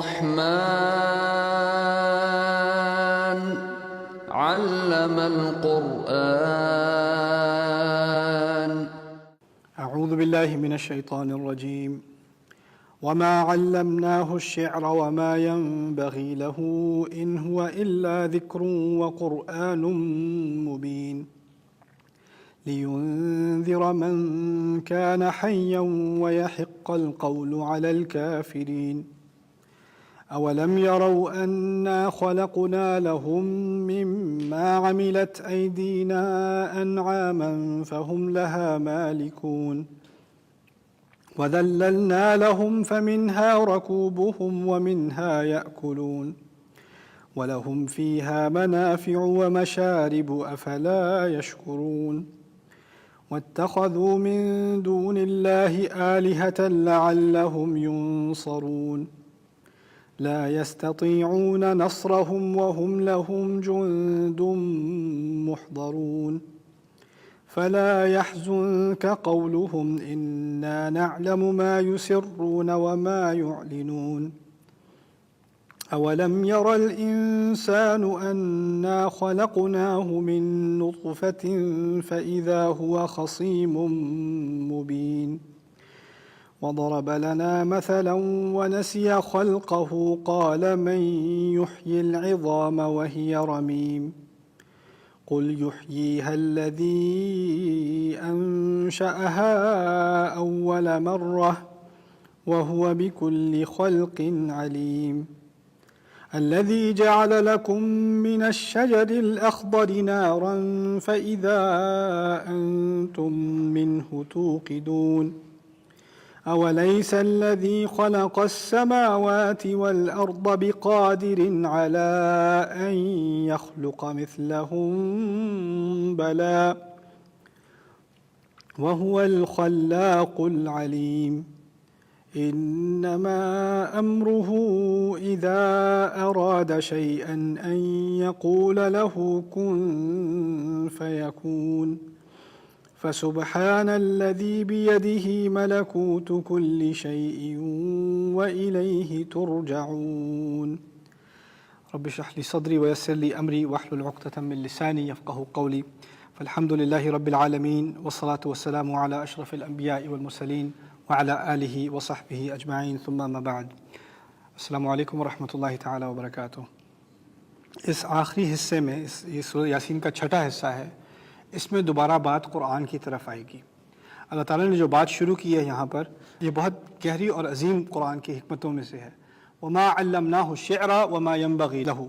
الرحمن علم القرآن. اعوذ باللہ من الشیطان الرجیم. وما علمناه الشعر وما ينبغي له إن هو إلا ذكر وقرآن مبين لينذر من كان حيا ويحق القول على الكافرين. أولم يروا أنا خلقنا لهم مما عملت أيدينا أنعاما فهم لها مالكون وذللنا لهم فمنها ركوبهم ومنها يأكلون ولهم فيها منافع ومشارب أفلا يشكرون. واتخذوا من دون الله آلهة لعلهم ينصرون لا يستطيعون نصرهم وهم لهم جند محضرون. فلا يحزنك قولهم إنا نعلم ما يسرون وما يعلنون. أولم ير الإنسان أنا خلقناه من نطفة فإذا هو خصيم مبين وضرب لنا مثلا ونسي خلقه قال من يحيي العظام وهي رميم قل يحييها الذي أنشأها أول مرة وهو بكل خلق عليم. الذي جعل لكم من الشجر الأخضر نارا فإذا أنتم منه توقدون. أوليس الذي خلق السماوات والأرض بقادر على أن يخلق مثلهم بلى وهو الخلاق العليم. إنما أمره إذا أراد شيئا أن يقول له كن فيكون. فسبحان الذي بيده ملكوت كل شيء وإليه ترجعون. رب اشرح لي صدري ويسر لي أمري واحلل عقدة من لساني يفقهوا قولي. فالحمد لله رب العالمين والصلاة والسلام على أشرف الأنبياء والمرسلين وعلى آلہ وصحبہ اجمعین ثم اما بعد. السلام علیکم ورحمۃ اللہ تعالی وبرکاتہ. اس آخری حصے میں یہ سورہ یاسین کا چھٹا حصہ ہے، اس میں دوبارہ بات قرآن کی طرف آئے گی. اللہ تعالیٰ نے جو بات شروع کی ہے یہاں پر، یہ بہت گہری اور عظیم قرآن کی حکمتوں میں سے ہے. وما علمناہ الشعر وما ينبغي له،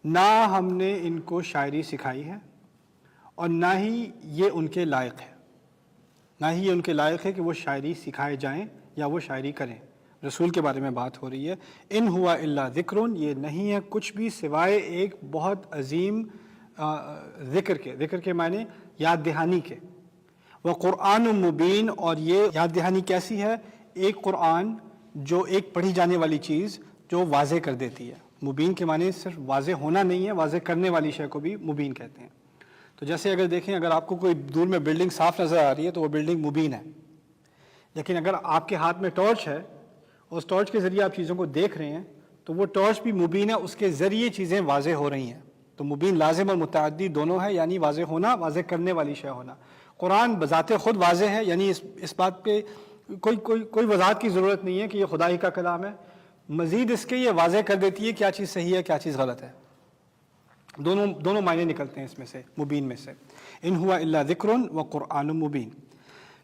نہ ہم نے ان کو شاعری سکھائی ہے اور نہ ہی یہ ان کے لائق ہے، نہ ہی یہ ان کے لائق ہے کہ وہ شاعری سکھائے جائیں یا وہ شاعری کریں. رسول کے بارے میں بات ہو رہی ہے. ان ہوا الا ذکر، یہ نہیں ہے کچھ بھی سوائے ایک بہت عظیم ذکر کے معنی یاد دہانی کے. وہ قرآن مبین، اور یہ یاد دہانی کیسی ہے؟ ایک قرآن جو ایک پڑھی جانے والی چیز جو واضح کر دیتی ہے. مبین کے معنی صرف واضح ہونا نہیں ہے، واضح کرنے والی شے کو بھی مبین کہتے ہیں. تو جیسے اگر دیکھیں، اگر آپ کو کوئی دور میں بلڈنگ صاف نظر آ رہی ہے تو وہ بلڈنگ مبین ہے. لیکن اگر آپ کے ہاتھ میں ٹارچ ہے اور اس ٹارچ کے ذریعے آپ چیزوں کو دیکھ رہے ہیں تو وہ ٹارچ بھی مبین ہے، اس کے ذریعے چیزیں واضح ہو رہی ہیں. تو مبین لازم اور متعدی دونوں ہے، یعنی واضح ہونا، واضح کرنے والی شے ہونا. قرآن بذات خود واضح ہے، یعنی اس بات پہ کوئی وضاحت کی ضرورت نہیں ہے کہ یہ خدا ہی کا کلام ہے. مزید اس کے یہ واضح کر دیتی ہے کیا چیز صحیح ہے کیا چیز غلط ہے. دونوں معنی نکلتے ہیں اس میں سے، مبین میں سے. ان ہوا الا ذکر و قرآن مبین.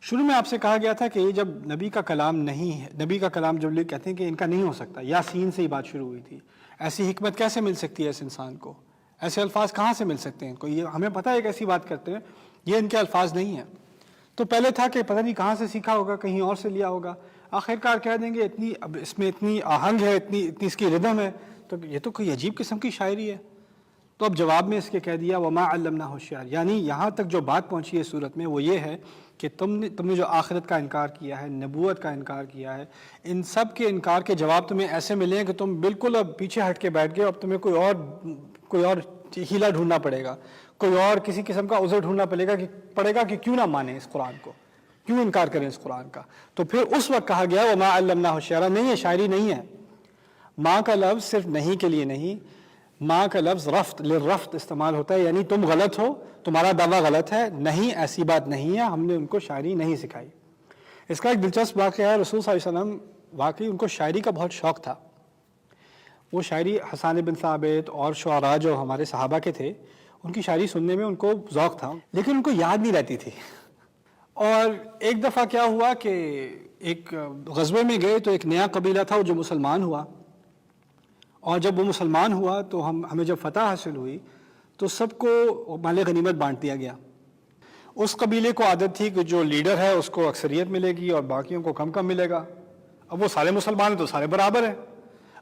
شروع میں آپ سے کہا گیا تھا کہ یہ جب نبی کا کلام نہیں ہے، نبی کا کلام جب لوگ کہتے ہیں کہ ان کا نہیں ہو سکتا، یاسین سے ہی بات شروع ہوئی تھی. ایسی حکمت کیسے مل سکتی ہے اس انسان کو؟ ایسے الفاظ کہاں سے مل سکتے ہیں ان کو؟ یہ ہمیں پتہ ہے کہ ایسی بات کرتے ہیں، یہ ان کے الفاظ نہیں ہیں. تو پہلے تھا کہ پتہ نہیں کہاں سے سیکھا ہوگا، کہیں اور سے لیا ہوگا. آخرکار کہہ دیں گے اب اس میں اتنی آہنگ ہے، اتنی اس کی ردم ہے، تو یہ تو کوئی عجیب قسم کی شاعری ہے. تو اب جواب میں اس کے کہہ دیا وما علمناہ الشعر، یعنی یہاں تک جو بات پہنچی ہے صورت میں وہ یہ ہے کہ تم نے جو آخرت کا انکار کیا ہے، نبوت کا انکار کیا ہے، ان سب کے انکار کے جواب تمہیں ایسے ملے ہیں کہ تم بالکل اب پیچھے ہٹ کے بیٹھ گئے. اب تمہیں کوئی اور ہیلا ڈھونڈنا پڑے گا، کوئی اور کسی قسم کا عذر ڈھونڈنا پڑے گا کہ کیوں نہ مانیں اس قرآن کو، کیوں انکار کریں اس قرآن کا. تو پھر اس وقت کہا گیا وما علمناہ الشعر، نہیں ہے، شاعری نہیں ہے. ماں کا لفظ صرف نہیں کے لیے نہیں، ماں کا لفظ رفت للرفت استعمال ہوتا ہے، یعنی تم غلط ہو، تمہارا دعویٰ غلط ہے، نہیں ایسی بات نہیں ہے، ہم نے ان کو شاعری نہیں سکھائی۔ اس کا ایک دلچسپ واقعہ ہے، رسول صلی اللہ علیہ وسلم واقعی ان کو شاعری کا بہت شوق تھا۔ وہ شاعری حسان بن ثابت اور شعراء جو ہمارے صحابہ کے تھے، ان کی شاعری سننے میں ان کو ذوق تھا، لیکن ان کو یاد نہیں رہتی تھی۔ اور ایک دفعہ کیا ہوا کہ ایک غزوے میں گئے تو ایک نیا قبیلہ تھا جو مسلمان ہوا، اور جب وہ مسلمان ہوا تو ہمیں جب فتح حاصل ہوئی تو سب کو مال غنیمت بانٹ دیا گیا۔ اس قبیلے کو عادت تھی کہ جو لیڈر ہے اس کو اکثریت ملے گی اور باقیوں کو کم کم ملے گا۔ اب وہ سارے مسلمان ہیں تو سارے برابر ہیں،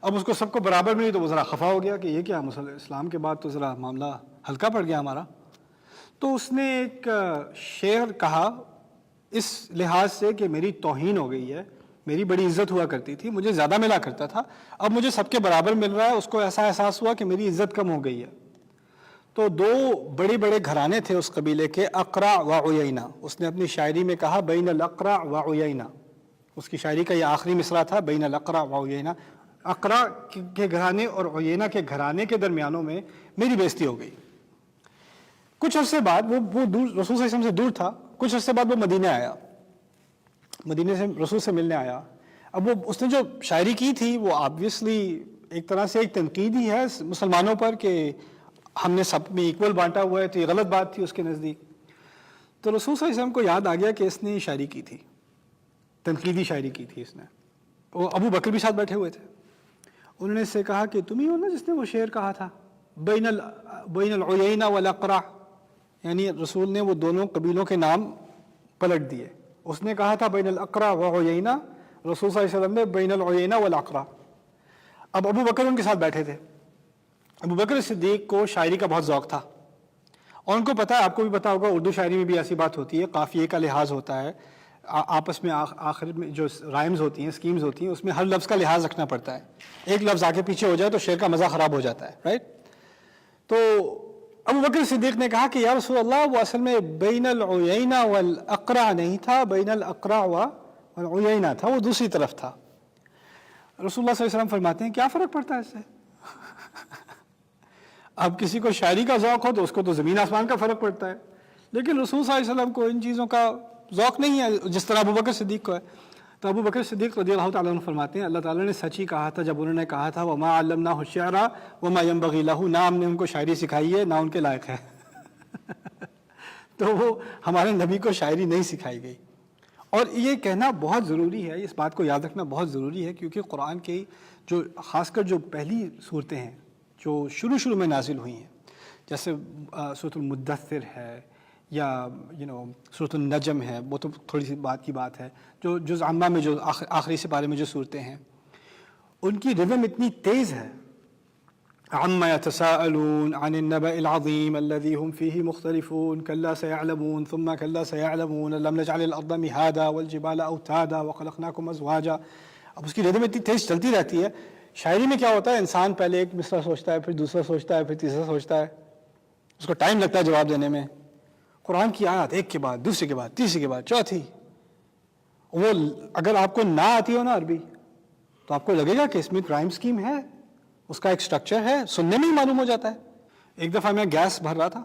اب اس کو سب کو برابر ملی تو وہ ذرا خفا ہو گیا کہ یہ کیا، اسلام کے بعد تو ذرا معاملہ ہلکا پڑ گیا ہمارا۔ تو اس نے ایک شعر کہا اس لحاظ سے کہ میری توہین ہو گئی ہے، میری بڑی عزت ہوا کرتی تھی، مجھے زیادہ ملا کرتا تھا، اب مجھے سب کے برابر مل رہا ہے۔ اس کو ایسا احساس ہوا کہ میری عزت کم ہو گئی ہے۔ تو دو بڑے بڑے گھرانے تھے اس قبیلے کے، اقرع و عیینہ، اس نے اپنی شاعری میں کہا بین الاقرع و عیینہ، اس کی شاعری کا یہ آخری مصرع تھا، بین الاقرع و عیینہ، اقرع کے گھرانے اور عیینہ کے گھرانے کے درمیانوں میں میری بےزتی ہو گئی۔ کچھ عرصے بعد وہ دور، رسول صلی اللہ علیہ وسلم سے دور تھا، کچھ عرصے بعد وہ مدینہ آیا، مدینے سے رسول سے ملنے آیا۔ اب وہ اس نے جو شاعری کی تھی وہ آبویسلی ایک طرح سے ایک تنقید ہی ہے مسلمانوں پر کہ ہم نے سب میں ایکول بانٹا ہوا ہے، تو یہ غلط بات تھی اس کے نزدیک۔ تو رسول صلی اللہ علیہ وسلم کو یاد آ گیا کہ اس نے شاعری کی تھی، تنقیدی شاعری کی تھی اس نے۔ وہ ابو بکر بھی ساتھ بیٹھے ہوئے تھے، انہوں نے اس سے کہا کہ تم ہی ہو نا جس نے وہ شعر کہا تھا بین العیینہ والاقرع، یعنی رسول نے وہ دونوں قبیلوں کے نام پلٹ دیے۔ اس نے کہا تھا بین الاقرع و عیینہ، رسول صلی اللہ علیہ وسلم نے بین العیینہ والاقرع۔ اب ابو بکر ان کے ساتھ بیٹھے تھے۔ ابو بکر صدیق کو شاعری کا بہت ذوق تھا، اور ان کو پتا ہے، آپ کو بھی پتا ہوگا، اردو شاعری میں بھی ایسی بات ہوتی ہے، قافیے کا لحاظ ہوتا ہے، آپس میں آخر میں جو رائمز ہوتی ہیں، اسکیمز ہوتی ہیں، اس میں ہر لفظ کا لحاظ رکھنا پڑتا ہے۔ ایک لفظ آگے پیچھے ہو جائے تو شعر کا مزہ خراب ہو جاتا ہے، رائٹ؟ تو ابو بکر صدیق نے کہا کہ یا رسول اللہ، وہ اصل میں بین العیینہ والاقرع نہیں تھا، بین الاقرع والعیینہ تھا، وہ دوسری طرف تھا۔ رسول اللہ صلی اللہ علیہ وسلم فرماتے ہیں کیا فرق پڑتا ہے اس سے؟ اب کسی کو شاعری کا ذوق ہو تو اس کو تو زمین آسمان کا فرق پڑتا ہے، لیکن رسول صلی اللہ علیہ وسلم کو ان چیزوں کا ذوق نہیں ہے جس طرح ابو بکر صدیق کو ہے۔ تو ابو بکر صدیق رضی اللہ تعالیٰ عنہ فرماتے ہیں اللہ تعالیٰ نے سچ ہی کہا تھا جب انہوں نے کہا تھا وما علمناہ الشعر وما ينبغي له، نہ ہم نے ان کو شاعری سکھائی ہے نہ ان کے لائق ہے۔ تو وہ ہمارے نبی کو شاعری نہیں سکھائی گئی، اور یہ کہنا بہت ضروری ہے، اس بات کو یاد رکھنا بہت ضروری ہے، کیونکہ قرآن کی جو خاص کر جو پہلی صورتیں ہیں جو شروع میں نازل ہوئی ہیں، جیسے سورۃ المدثر ہے یا سورۃ النجم ہے، وہ تو تھوڑی سی بات کی بات ہے، جو جز عامہ میں جو آخری سپارے میں جو صورتیں ہیں، ان کی ردم اتنی تیز ہے، عما يتساءلون عن النبأ العظيم الذي هم فيه مختلفون كلا سيعلمون ثم كلا سيعلمون لم نجعل الأرض مهادا والجبال أوتادا وخلقناكم أزواجا۔ اب اس کی ردم اتنی تیز چلتی رہتی ہے۔ شاعری میں کیا ہوتا ہے، انسان پہلے ایک مصرع سوچتا ہے، پھر دوسرا سوچتا ہے، پھر تیسرا سوچتا ہے، اس کو ٹائم لگتا ہے جواب دینے میں۔ قرآن کی آیات ایک کے بعد دوسری کے بعد تیسری کے بعد چوتھی، وہ اگر آپ کو نہ آتی ہو نا عربی تو آپ کو لگے گا کہ اس میں رائم سکیم ہے، اس کا ایک سٹرکچر ہے، سننے میں ہی معلوم ہو جاتا ہے۔ ایک دفعہ میں گیس بھر رہا تھا،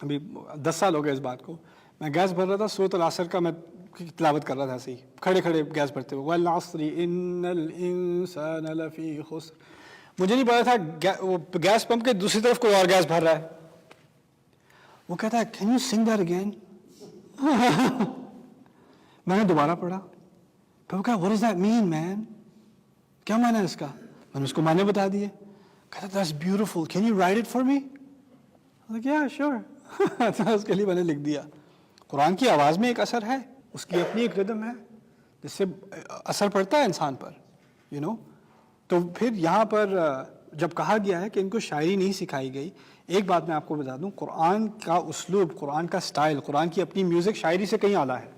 ابھی 10 سال ہو گئے اس بات کو، میں گیس بھر رہا تھا، سورۃ العصر کا میں تلاوت کر رہا تھا، ایسے ہی کھڑے کھڑے گیس بھرتے ہوئے، والعصر ان الانسان لفی خسر۔ مجھے نہیں پتا تھا وہ گیس پمپ کے دوسری طرف کوئی اور گیس بھر رہا ہے۔ وہ کہتا ہے کین یو سنگ دیٹ اگین؟ میں نے دوبارہ پڑھا، پھر وہ کہا واٹ ڈز دیٹ مین مین، کیا معنی ہے اس کا؟ میں نے اس کو معنی بتا دیے۔ کہتا that's beautiful, can you right it for me? یا شیور۔ اس کے لیے میں نے لکھ دیا۔ قرآن کی آواز میں ایک اثر ہے، اس کی اپنی ایک ردم ہے جس سے اثر پڑتا ہے انسان پر، تو پھر یہاں پر جب کہا گیا ہے کہ ان کو شاعری نہیں سکھائی گئی، ایک بات میں آپ کو بتا دوں، قرآن کا اسلوب، قرآن کا سٹائل، قرآن کی اپنی میوزک شاعری سے کہیں اعلیٰ ہے،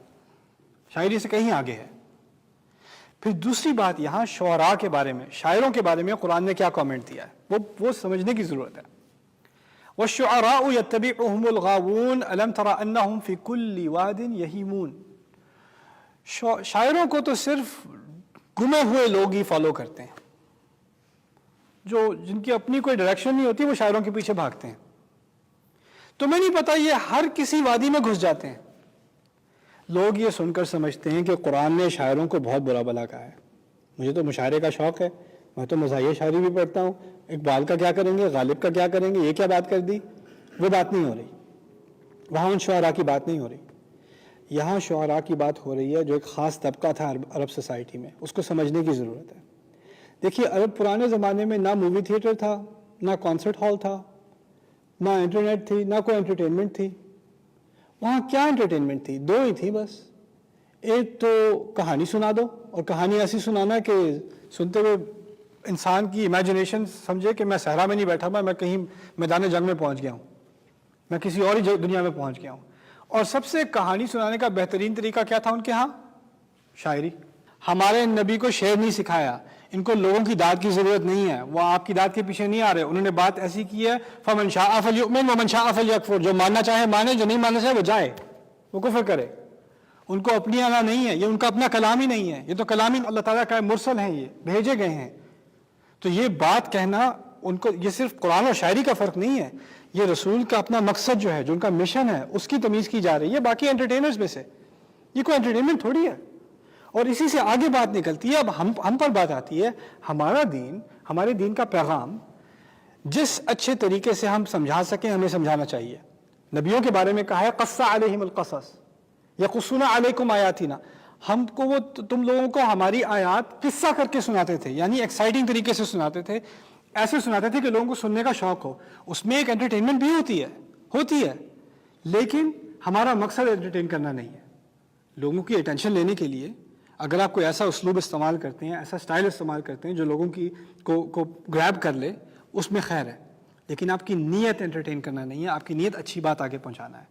شاعری سے کہیں آگے ہے۔ پھر دوسری بات، یہاں شعراء کے بارے میں، شاعروں کے بارے میں قرآن نے کیا کامنٹ دیا ہے وہ سمجھنے کی ضرورت ہے۔ وَالشُّعَرَاءُ يَتَّبِعُهُمُ الْغَاوُونَ أَلَمْ تَرَ أَنَّهُمْ فِي كُلِّ وَادٍ يَهِيمُونَ۔ شاعروں کو تو صرف گمے ہوئے لوگ ہی فالو کرتے ہیں، جن کی اپنی کوئی ڈائریکشن نہیں ہوتی وہ شاعروں کے پیچھے بھاگتے ہیں. تمہیں نہیں پتا یہ ہر کسی وادی میں گھس جاتے ہیں. لوگ یہ سن کر سمجھتے ہیں کہ قرآن نے شاعروں کو بہت برا بلا کہا ہے. مجھے تو مشاعرے کا شوق ہے, میں تو مزاحیہ شاعری بھی پڑھتا ہوں. اقبال کا کیا کریں گے, غالب کا کیا کریں گے, یہ کیا بات کر دی. وہ بات نہیں ہو رہی, وہاں ان شعراء کی بات نہیں ہو رہی. یہاں شعراء کی بات ہو رہی ہے جو ایک خاص طبقہ تھا عرب سوسائٹی میں, اس کو سمجھنے کی ضرورت ہے. دیکھیے عرب پرانے زمانے میں نہ مووی تھیٹر تھا, نہ کانسرٹ ہال تھا, نہ انٹرنیٹ تھی, نہ کوئی انٹرٹینمنٹ تھی. وہاں کیا انٹرٹینمنٹ تھی؟ دو ہی تھی بس. ایک تو کہانی سنا دو, اور کہانی ایسی سنانا کہ سنتے ہوئے انسان کی امیجنیشن سمجھے کہ میں صحرا میں نہیں بیٹھا ہوں, میں کہیں میدان جنگ میں پہنچ گیا ہوں, میں کسی اور ہی دنیا میں پہنچ گیا ہوں. اور سب سے کہانی سنانے کا بہترین طریقہ کیا تھا ان کے ہاں؟ شاعری. ہمارے نبی کو شعر نہیں سکھایا, ان کو لوگوں کی داد کی ضرورت نہیں ہے, وہ آپ کی داد کے پیچھے نہیں آ رہے. انہوں نے بات ایسی کی ہے فمن شاء فلیؤمن ومن شاء فلیکفر, جو ماننا چاہے مانے, جو نہیں ماننا چاہے وہ جائے, وہ کفر کرے. ان کو اپنی آنا نہیں ہے, یہ ان کا اپنا کلام ہی نہیں ہے, یہ تو کلام ہی اللہ تعالیٰ کا مرسل ہیں, یہ بھیجے گئے ہیں. تو یہ بات کہنا ان کو, یہ صرف قرآن اور شاعری کا فرق نہیں ہے, یہ رسول کا اپنا مقصد جو ہے, جو ان کا مشن ہے, اس کی تمیز کی جا رہی ہے. باقی انٹرٹینرز میں سے یہ کوئی انٹرٹینمنٹ تھوڑی ہے. اور اسی سے آگے بات نکلتی ہے. اب ہم پر بات آتی ہے. ہمارا دین, ہمارے دین کا پیغام جس اچھے طریقے سے ہم سمجھا سکیں ہمیں سمجھانا چاہیے. نبیوں کے بارے میں کہا ہے قص علیہم القصص یقصون علیکم آیاتنا, ہم کو وہ تم لوگوں کو ہماری آیات قصہ کر کے سناتے تھے, یعنی ایکسائٹنگ طریقے سے سناتے تھے, ایسے سناتے تھے کہ لوگوں کو سننے کا شوق ہو. اس میں ایک انٹرٹینمنٹ بھی ہوتی ہے, لیکن ہمارا مقصد انٹرٹین کرنا نہیں ہے. لوگوں کی اٹینشن لینے کے لیے اگر آپ کوئی ایسا اسلوب استعمال کرتے ہیں, ایسا سٹائل استعمال کرتے ہیں جو لوگوں کی کو گریب کر لے, اس میں خیر ہے, لیکن آپ کی نیت انٹرٹین کرنا نہیں ہے, آپ کی نیت اچھی بات آگے پہنچانا ہے.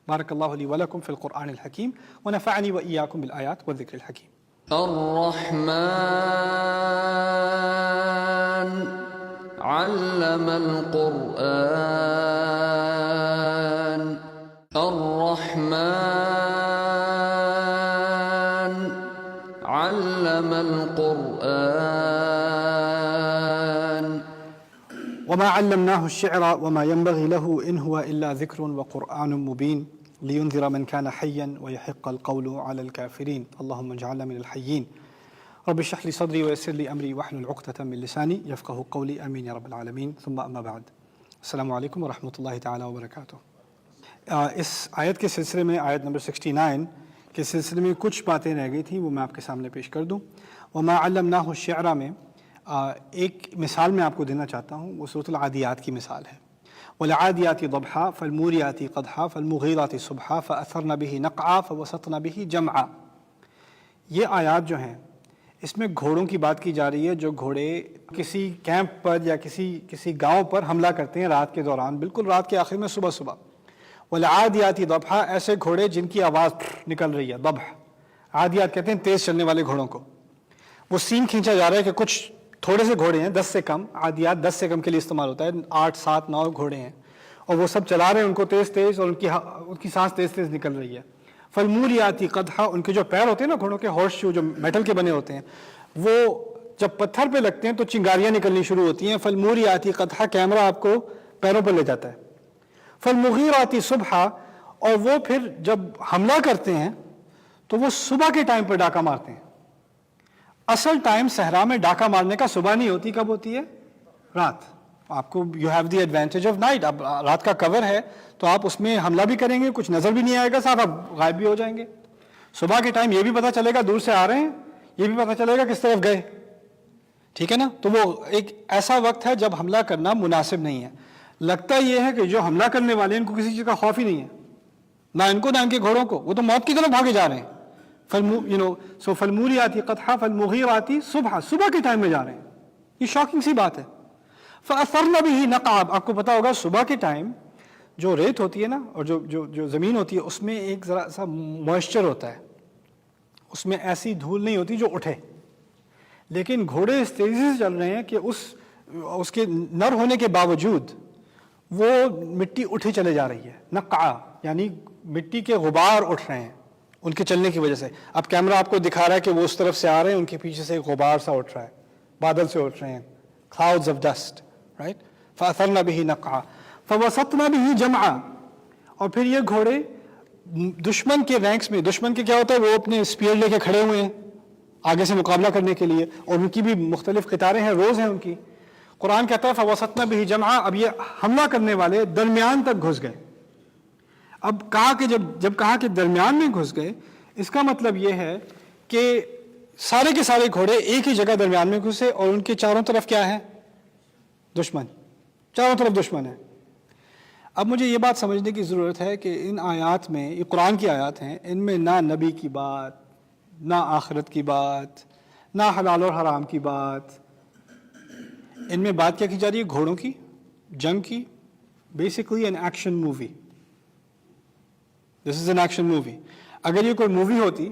بارک اللہ لی ولکم فی القرآن الحکیم ونفعنی وإیاکم بالآیات والذکر الحکیم. الرحمن علم القرآن الرحمن علم القرآن وما علمناه الشعر وما ينبغي له إن هو إلا ذكر وقرآن مبين لينذر من كان حيا ويحق القول على الكافرين. اللهم اجعلنا من الحيين. رب اشرح لي صدري ويسر لي أمري واحلل عقدة من لساني يفقهوا قولي. آمين يا رب العالمين. ثم أما بعد. السلام علیکم ورحمۃ اللہ تعالی وبرکاتہ. اس آیت کے سلسلے میں, آیت نمبر 69 کے سلسلے میں کچھ باتیں رہ گئی تھیں, وہ میں آپ کے سامنے پیش کر دوں. وما علمناه الشعر میں ایک مثال میں آپ کو دینا چاہتا ہوں, وہ سورۃ العادیات کی مثال ہے. والعادیات ضبحا فالموریات قدحا فالمغیرات صبحا فأثرن به نقعا فوسطن به جمعا. یہ آیات جو ہیں اس میں گھوڑوں کی بات کی جا رہی ہے, جو گھوڑے کسی کیمپ پر یا کسی گاؤں پر حملہ کرتے ہیں رات کے دوران, بالکل رات کے آخر میں صبح. والعادیات ضبحا, ایسے گھوڑے جن کی آواز نکل رہی ہے. ضبح, عادیات کہتے ہیں تیز چلنے والے گھوڑوں کو. وہ سین کھینچا جا رہا ہے کہ کچھ تھوڑے سے گھوڑے ہیں, 10 سے کم, عادیات 10 سے کم کے لیے استعمال ہوتا ہے, 8 7 9 گھوڑے ہیں, اور وہ سب چلا رہے ہیں ان کو تیز, اور ان کی سانس تیز نکل رہی ہے. فالموریات قدحا, ان کے جو پیر ہوتے ہیں نا گھوڑوں کے, ہارس شو جو میٹل کے بنے ہوتے ہیں, وہ جب پتھر پہ لگتے ہیں تو چنگاریاں نکلنی شروع ہوتی ہیں. فالموریات قدحا, کیمرہ آپ کو پیروں پر لے جاتا ہے. فالمغیرات صبحا, اور وہ پھر جب حملہ کرتے ہیں تو وہ صبح کے ٹائم پر ڈاکہ مارتے ہیں. اصل ٹائم صحرا میں ڈاکہ مارنے کا صبح نہیں ہوتی, کب ہوتی ہے؟ رات. آپ کو you have the advantage of night, اب رات کا کور ہے تو آپ اس میں حملہ بھی کریں گے, کچھ نظر بھی نہیں آئے گا, صاحب آپ غائب بھی ہو جائیں گے. صبح کے ٹائم یہ بھی پتہ چلے گا دور سے آ رہے ہیں, یہ بھی پتہ چلے گا کس طرف گئے, ٹھیک ہے نا. تو وہ ایک ایسا وقت ہے جب حملہ کرنا مناسب نہیں ہے. لگتا یہ ہے کہ جو حملہ کرنے والے ہیں ان کو کسی چیز کا خوف ہی نہیں ہے, نہ ان کو نہ ان کے گھوڑوں کو, وہ تو موت کی طرف بھاگے جا رہے ہیں. فالموریات قدحا فالمغیرات صبحا, صبح کے ٹائم میں جا رہے ہیں. یہ شاکنگ سی بات ہے. فأثرن به نقعا, آپ کو پتا ہوگا صبح کے ٹائم جو ریت ہوتی ہے نا, اور جو زمین ہوتی ہے, اس میں ایک ذرا سا موئسچر ہوتا ہے, اس میں ایسی دھول نہیں ہوتی جو اٹھے. لیکن گھوڑے اس تیزی سے چل رہے ہیں کہ اس کے نر ہونے کے باوجود وہ مٹی اٹھی چلے جا رہی ہے. نقعا یعنی مٹی کے غبار اٹھ رہے ہیں ان کے چلنے کی وجہ سے. اب کیمرہ آپ کو دکھا رہا ہے کہ وہ اس طرف سے آ رہے ہیں, ان کے پیچھے سے ایک غبار سا اٹھ رہا ہے, بادل سے اٹھ رہے ہیں, clouds of dust, right? فَأَثَرْنَ بِهِ نَقْعًا فَوَسَطْنَ بِهِ جَمْعًا. اور پھر یہ گھوڑے دشمن کے رینکس میں، دشمن کے کیا ہوتا ہے، وہ اپنے اسپیئر لے کے کھڑے ہوئے ہیں آگے سے مقابلہ کرنے کے لیے، اور ان کی بھی مختلف قطاریں ہیں، روز ہیں ان کی. قرآن کہتا ہے فَوَسَطْنَ بِهِ جَمْعًا. اب یہ حملہ کرنے والے درمیان تک گھس گئے. اب کہا کہ جب کہا کہ درمیان میں گھس گئے، اس کا مطلب یہ ہے کہ سارے کے سارے گھوڑے ایک ہی جگہ درمیان میں گھسے، اور ان کے چاروں طرف کیا ہے؟ دشمن. چاروں طرف دشمن ہے. اب مجھے یہ بات سمجھنے کی ضرورت ہے کہ ان آیات میں، یہ قرآن کی آیات ہیں، ان میں نہ نبی کی بات، نہ آخرت کی بات، نہ حلال اور حرام کی بات. ان میں بات کیا کی جا رہی ہے؟ گھوڑوں کی، جنگ کی. Basically an action movie. This is an action movie. اگر یہ کوئی مووی ہوتی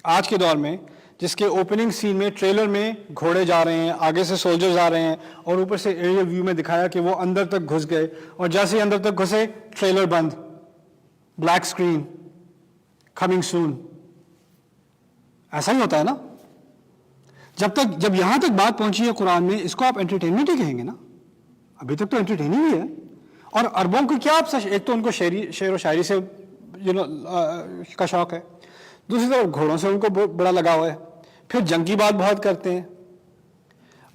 آج کے دور میں جس کے اوپننگ سین میں، ٹریلر میں گھوڑے جا رہے ہیں، آگے سے سولجرز آ رہے ہیں، اور اوپر سے ایریل ویو میں دکھایا کہ وہ اندر تک گھس گئے، اور جیسے ہی اندر تک گھسے ٹریلر بند، بلیک اسکرین، کمنگ سون. ایسا ہی ہوتا ہے نا. جب یہاں تک بات پہنچی ہے قرآن میں، اس کو آپ انٹرٹینمنٹ ہی کہیں گے نا. ابھی تک تو انٹرٹیننگ ہی ہے. اور عربوں کو کیا، ایک تو ان کو شعر و شاعری سے کا شوق ہے، دوسری طرف گھوڑوں سے ان کو بڑا لگاؤ ہے، پھر جنگ کی بات بہت کرتے ہیں.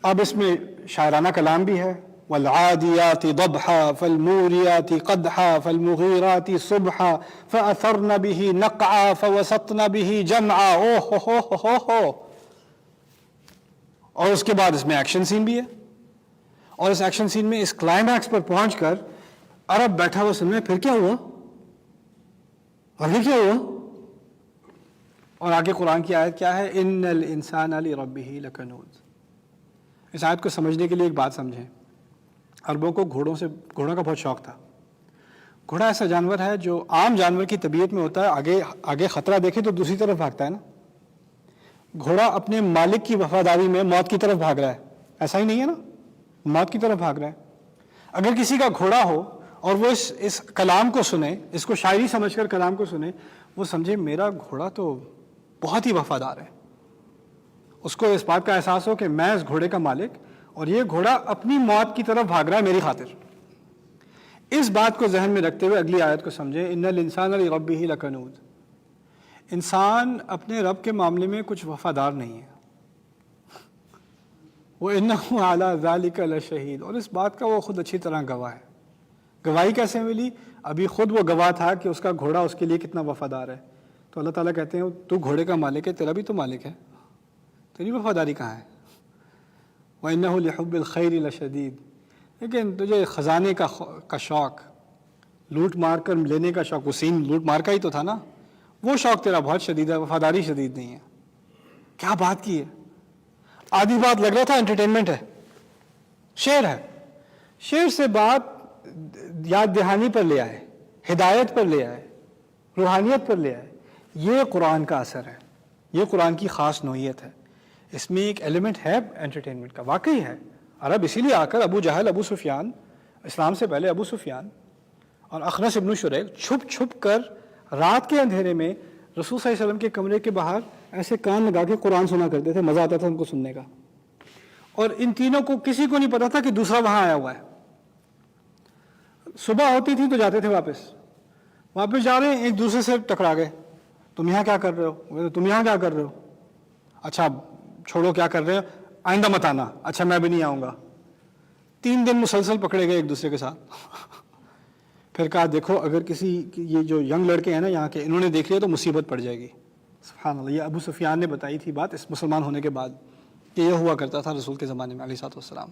اب اس میں شاعرانہ کلام بھی ہے. والعادیات ضبحا فالموریات قدحا فالمغیرات صبحا فأثرن به نقعا فوسطن به جمعا. او. اور اس کے بعد اس میں ایکشن سین بھی ہے، اور اس ایکشن سین میں اس کلائمیکس پر پہنچ کر عرب بیٹھا ہوا سن میں پھر کیا ہوا، آگے کیا ہوا. اور آگے قرآن کی آیت کیا ہے؟ ان الانسان لربہ لکنود. اس آیت کو سمجھنے کے لیے ایک بات سمجھیں. عربوں کو گھوڑوں کا بہت شوق تھا. گھوڑا ایسا جانور ہے جو عام جانور کی طبیعت میں ہوتا ہے، آگے خطرہ دیکھے تو دوسری طرف بھاگتا ہے نا. گھوڑا اپنے مالک کی وفاداری میں موت کی طرف بھاگ رہا ہے، ایسا ہی نہیں ہے نا؟ موت کی طرف بھاگ رہا ہے. اگر کسی کا گھوڑا ہو اور وہ اس کلام کو سنے، اس کو شاعری سمجھ کر کلام کو سنے، وہ سمجھے میرا گھوڑا تو بہت ہی وفادار ہے. اس کو اس بات کا احساس ہو کہ میں اس گھوڑے کا مالک، اور یہ گھوڑا اپنی موت کی طرف بھاگ رہا ہے میری خاطر. اس بات کو ذہن میں رکھتے ہوئے اگلی آیت کو سمجھیں. ان الانسان لربہ لکنود. انسان اپنے رب کے معاملے میں کچھ وفادار نہیں ہے. وَإِنَّهُ عَلَى ذَلِكَ لَشَهِيدٌ. اور اس بات کا وہ خود اچھی طرح گواہ ہے. گواہی کیسے ملی؟ ابھی خود وہ گواہ تھا کہ اس کا گھوڑا اس کے لیے کتنا وفادار ہے. تو اللہ تعالیٰ کہتے ہیں تو گھوڑے کا مالک ہے، تیرا بھی تو مالک ہے، تیری وفاداری کہاں ہے؟ وَإِنَّهُ لِحُبِّ الْخَيْرِ لَشَدِيدٌ. لیکن تجھے خزانے کا شوق، لوٹ مار کر لینے کا شوق، وہ سین لوٹ مار کا ہی تو تھا نا، وہ شوق تیرا بہت شدید ہے، وفاداری شدید نہیں ہے. کیا بات کی ہے؟ آدھی بات لگ رہا تھا انٹرٹینمنٹ ہے، شعر ہے. شعر سے بات یاد دہانی پر لے آئے، ہدایت پر لے آئے، روحانیت پر لے آئے. یہ قرآن کا اثر ہے، یہ قرآن کی خاص نوعیت ہے. اس میں ایک ایلیمنٹ ہے انٹرٹینمنٹ کا، واقعی ہے. عرب اسی لیے آ کر ابو جہل، ابو سفیان، اسلام سے پہلے ابو سفیان اور اخنس ابن شریح چھپ چھپ کر رات کے اندھیرے میں رسول صلی اللہ علیہ وسلم کے کمرے کے باہر ایسے کان لگا کے قرآن سنا کرتے تھے. مزہ آتا تھا ان کو سننے کا. اور ان تینوں کو کسی کو نہیں پتا تھا کہ دوسرا وہاں آیا ہوا ہے. صبح ہوتی تھی تو جاتے تھے واپس جا رہے ہیں، ایک دوسرے سے ٹکرا گئے. تم یہاں کیا کر رہے ہو؟ تم یہاں کیا کر رہے ہو؟ اچھا چھوڑو کیا کر رہے ہو، آئندہ مت آنا. اچھا میں بھی نہیں آؤں گا. 3 دن مسلسل پکڑے گئے ایک دوسرے کے ساتھ. پھر کہا دیکھو اگر کسی یہ جو ینگ لڑکے ہیں نا یہاں کے، انہوں نے دیکھ لیا تو مصیبت پڑ جائے گی. سبحان اللہ. یہ ابو سفیان نے بتائی تھی بات اس مسلمان ہونے کے بعد کہ یہ ہوا کرتا تھا رسول کے زمانے میں علیہ الصلوۃ والسلام.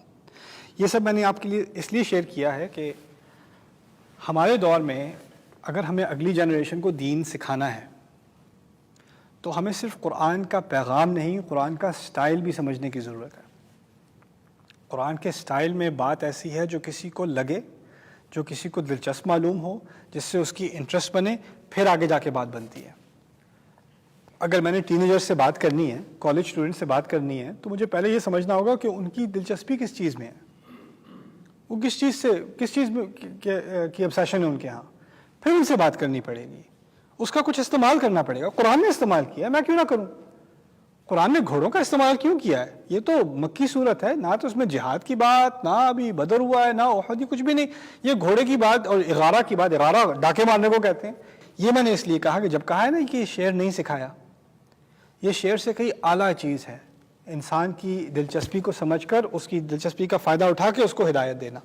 یہ سب میں نے آپ کے لیے اس لیے شیئر کیا ہے کہ ہمارے دور میں اگر ہمیں اگلی جنریشن کو دین سکھانا ہے تو ہمیں صرف قرآن کا پیغام نہیں، قرآن کا سٹائل بھی سمجھنے کی ضرورت ہے. قرآن کے سٹائل میں بات ایسی ہے جو کسی کو لگے، جو کسی کو دلچسپ معلوم ہو، جس سے اس کی انٹرسٹ بنے، پھر آگے جا کے بات بنتی ہے. اگر میں نے ٹین سے بات کرنی ہے، کالج اسٹوڈنٹ سے بات کرنی ہے، تو مجھے پہلے یہ سمجھنا ہوگا کہ ان کی دلچسپی کس چیز میں ہے، وہ کس چیز میں کی obsession ہے ان کے ہاں. پھر ان سے بات کرنی پڑے گی، اس کا کچھ استعمال کرنا پڑے گا. قرآن نے استعمال کیا، میں کیوں نہ کروں؟ قرآن نے گھوڑوں کا استعمال کیوں کیا ہے؟ یہ تو مکی صورت ہے، نہ تو اس میں جہاد کی بات، نہ ابھی بدر ہوا ہے، نہ احد، کچھ بھی نہیں. یہ گھوڑے کی بات اور اغارہ کی بات. اغارہ ڈاکے مارنے کو کہتے ہیں. یہ میں نے اس لیے کہا کہ جب کہا ہے نا کہ یہ شعر نہیں سکھایا، یہ شعر سے کئی اعلیٰ چیز ہے. انسان کی دلچسپی کو سمجھ کر اس کی دلچسپی کا فائدہ اٹھا کے اس کو ہدایت دینا.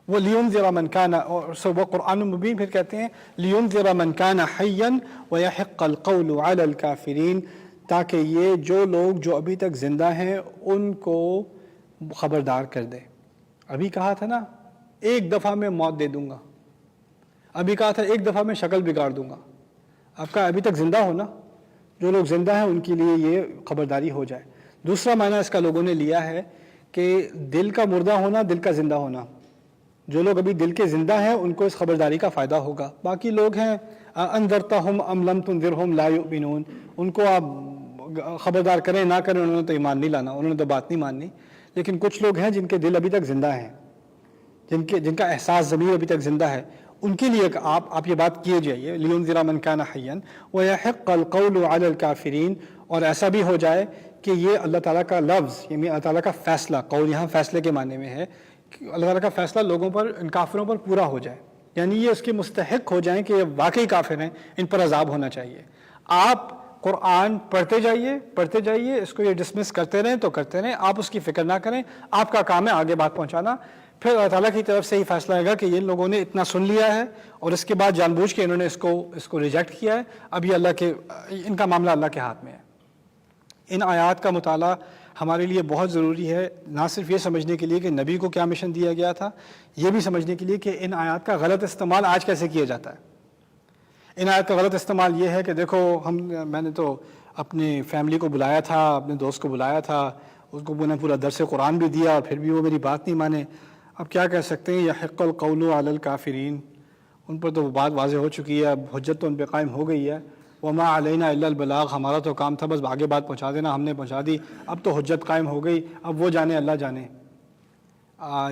وہ لِيُنذِرَ مَنْ كَانَ، اور وہ قرآن مبین پھر کہتے ہیں لِيُنذِرَ مَنْ كَانَ حَيًّا وَيَحِقَّ الْقَوْلُ عَلَى الْكَافِرِينَ، تاکہ یہ جو لوگ جو ابھی تک زندہ ہیں ان کو خبردار کر دے. ابھی کہا تھا نا ایک دفعہ میں موت دے دوں گا، ابھی کہا تھا ایک دفعہ میں شکل بگاڑ دوں گا. اب کہا ابھی تک زندہ ہونا، جو لوگ زندہ ہیں ان کے لیے یہ خبرداری ہو جائے. دوسرا معنی اس کا لوگوں نے لیا ہے کہ دل کا مردہ ہونا، دل کا زندہ ہونا. جو لوگ ابھی دل کے زندہ ہیں ان کو اس خبرداری کا فائدہ ہوگا. باقی لوگ ہیں انذرتہم ام لم تنذرہم لا یؤمنون، ان کو آپ خبردار کریں نہ کریں انہوں نے تو ایمان نہیں لانا، انہوں نے تو بات نہیں ماننی. لیکن کچھ لوگ ہیں جن کے دل ابھی تک زندہ ہیں، جن کا احساس ضمیر ابھی تک زندہ ہے، ان کے لیے آپ یہ بات کیے جائیے لِيُنذِرَ مَنْ كَانَ حَيًّا وَيَحِقَّ الْقَوْلُ عَلَى الْكَافِرِينَ. اور ایسا بھی ہو جائے کہ یہ اللہ تعالیٰ کا لفظ، یعنی اللہ تعالیٰ کا فیصلہ، قول یہاں فیصلے کے معنی میں ہے، کہ اللہ تعالیٰ کا فیصلہ لوگوں پر، ان کافروں پر پورا ہو جائے. یعنی یہ اس کے مستحق ہو جائیں کہ یہ واقعی کافر ہیں، ان پر عذاب ہونا چاہیے. آپ قرآن پڑھتے جائیے، اس کو یہ ڈسمس کرتے رہیں تو کرتے رہیں، آپ اس کی فکر نہ کریں. آپ کا کام ہے آگے بات پہنچانا. پھر اللہ تعالیٰ کی طرف سے ہی فیصلہ آئے گا کہ یہ لوگوں نے اتنا سن لیا ہے اور اس کے بعد جان بوجھ کے انہوں نے اس کو ریجیکٹ کیا ہے. اب یہ ان کا معاملہ اللہ کے ہاتھ میں ہے. ان آیات کا مطالعہ ہمارے لیے بہت ضروری ہے، نہ صرف یہ سمجھنے کے لیے کہ نبی کو کیا مشن دیا گیا تھا، یہ بھی سمجھنے کے لیے کہ ان آیات کا غلط استعمال آج کیسے کیا جاتا ہے. ان آیات کا غلط استعمال یہ ہے کہ دیکھو میں نے تو اپنی فیملی کو بلایا تھا، اپنے دوست کو بلایا تھا، اس کو میں نے پورا درس قرآن بھی دیا، پھر بھی وہ میری بات نہیں مانے. اب کیا کہہ سکتے ہیں، یحق القول علی الکافرین، ان پر تو بات واضح ہو چکی ہے، اب حجت تو ان پہ قائم ہو گئی ہے. وما علینا الا البلاغ، ہمارا تو کام تھا بس آگے بات پہنچا دینا، ہم نے پہنچا دی، اب تو حجت قائم ہو گئی، اب وہ جانے اللہ جانے.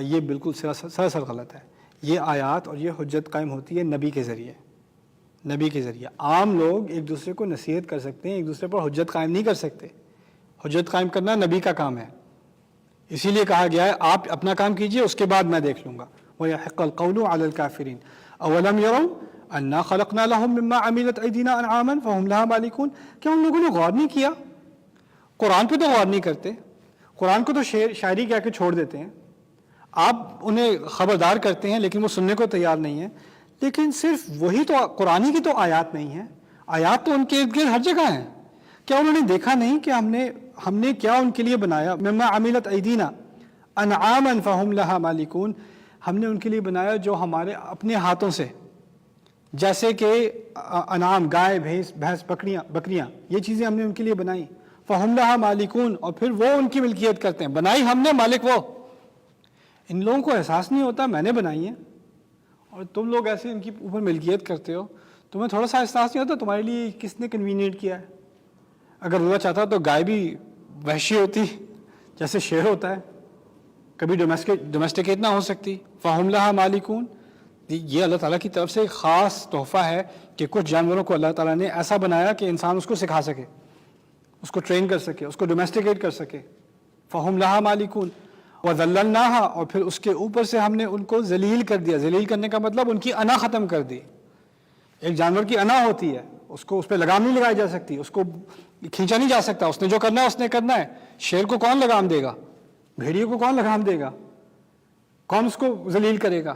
یہ بالکل سراسر غلط ہے. یہ آیات اور یہ حجت قائم ہوتی ہے نبی کے ذریعے. عام لوگ ایک دوسرے کو نصیحت کر سکتے ہیں، ایک دوسرے پر حجت قائم نہیں کر سکتے. حجت قائم کرنا نبی کا کام ہے، اسی لیے کہا گیا ہے آپ اپنا کام کیجئے، اس کے بعد میں دیکھ لوں گا. وَيَحِقَّ الْقَوْلُ عَلَى الْكَافِرِينَ أَوَلَمْ يَرَوْا أَنَّا خَلَقْنَا لَهُم مِّمَّا عَمِلَتْ أَيْدِينَا أَنْعَامًا فَهُمْ لَهَا مَالِكُونَ. کیا ان لوگوں نے غور نہیں کیا؟ قرآن پہ تو غور نہیں کرتے، قرآن کو تو شاعری کہہ کے چھوڑ دیتے ہیں. آپ انہیں خبردار کرتے ہیں لیکن وہ سننے کو تیار نہیں ہیں. لیکن صرف وہی تو قرآن کی تو آیات نہیں ہیں، آیات تو ان کے ارد گرد ہر جگہ ہیں. کیا انہوں نے دیکھا نہیں کہ ہم نے کیا ان کے لیے بنایا؟ مما عملت ایدینا انعاما فہم لہا مالکون، ہم نے ان کے لیے بنایا جو ہمارے اپنے ہاتھوں سے، جیسے کہ انعام، گائے، بھینس، بکریاں، یہ چیزیں ہم نے ان کے لیے بنائی. فہم لہا مالکون، اور پھر وہ ان کی ملکیت کرتے ہیں. بنائی ہم نے، مالک وہ. ان لوگوں کو احساس نہیں ہوتا میں نے بنائی ہیں، اور تم لوگ ایسے ان کی اوپر ملکیت کرتے ہو. تمہیں تھوڑا سا احساس نہیں ہوتا تمہارے لیے کس نے کنوینئنٹ کیا ہے؟ اگر اللہ چاہتا تو گائے بھی وحشی ہوتی جیسے شیر ہوتا ہے، کبھی ڈومیسٹیکیٹ نہ ہو سکتی. فہم لہا مالکون، یہ اللہ تعالیٰ کی طرف سے ایک خاص تحفہ ہے کہ کچھ جانوروں کو اللہ تعالیٰ نے ایسا بنایا کہ انسان اس کو سکھا سکے، اس کو ٹرین کر سکے، اس کو ڈومیسٹیکیٹ کر سکے. فہم لہا مالکون وذللناہا، اور پھر اس کے اوپر سے ہم نے ان کو ذلیل کر دیا. ذلیل کرنے کا مطلب ان کی انا ختم کر دی. ایک جانور کی انا ہوتی ہے، اس پہ لگام نہیں لگائی جا سکتی، اس کو کھینچا نہیں جا سکتا، اس نے جو کرنا ہے اس نے کرنا ہے. شیر کو کون لگام دے گا؟ بھیڑیے کو کون لگام دے گا؟ کون اس کو ذلیل کرے گا؟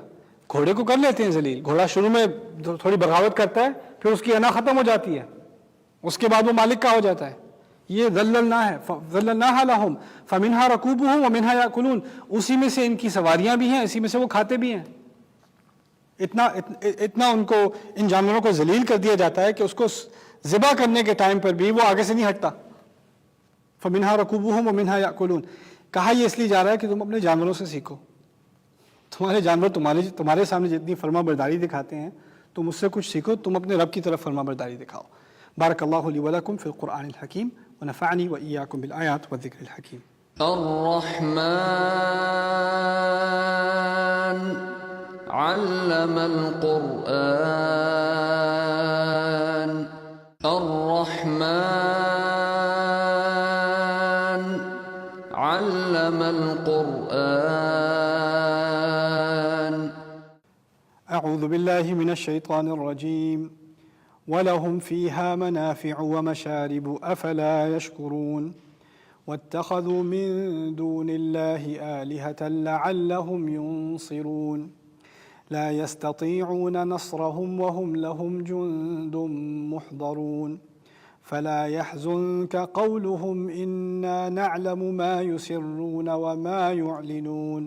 گھوڑے کو کر لیتے ہیں ذلیل. گھوڑا شروع میں تھوڑی بغاوت کرتا ہے، پھر اس کی انا ختم ہو جاتی ہے، اس کے بعد وہ مالک کا ہو جاتا ہے. یہ ذللناہا لہم فمنہا رکوبہم ومنہا یاکلون، اسی میں سے ان کی سواریاں بھی ہیں، اسی میں سے وہ کھاتے بھی ہیں. اتنا ان کو، ان جانوروں کو ذلیل کر دیا جاتا ہے کہ اس کو ذبح کرنے کے ٹائم پر بھی وہ آگے سے نہیں ہٹتا. فمنہا رکوبہم ومنہا یاکلون. کہا یہ اس لیے جا رہا ہے کہ تم اپنے جانوروں سے سیکھو. تمہارے جانور تمہارے سامنے جتنی فرما برداری دکھاتے ہیں، تم اس سے کچھ سیکھو، تم اپنے رب کی طرف فرما برداری دکھاؤ. بارک اللہ لی ولکم فی القرآن الحکیم ونفعنی وإیاکم بالآیات والذکر الحکیم. الرحمن علم القرآن. الرحمن القرآن. أعوذ بالله من الشيطان الرجيم ولهم فيها منافع ومشارب أفلا يشكرون واتخذوا من دون الله آلهة لعلهم ينصرون لا يستطيعون نصرهم وهم لهم جند محضرون فلا يحزنك قولهم إنا نعلم ما يسرون وما يعلنون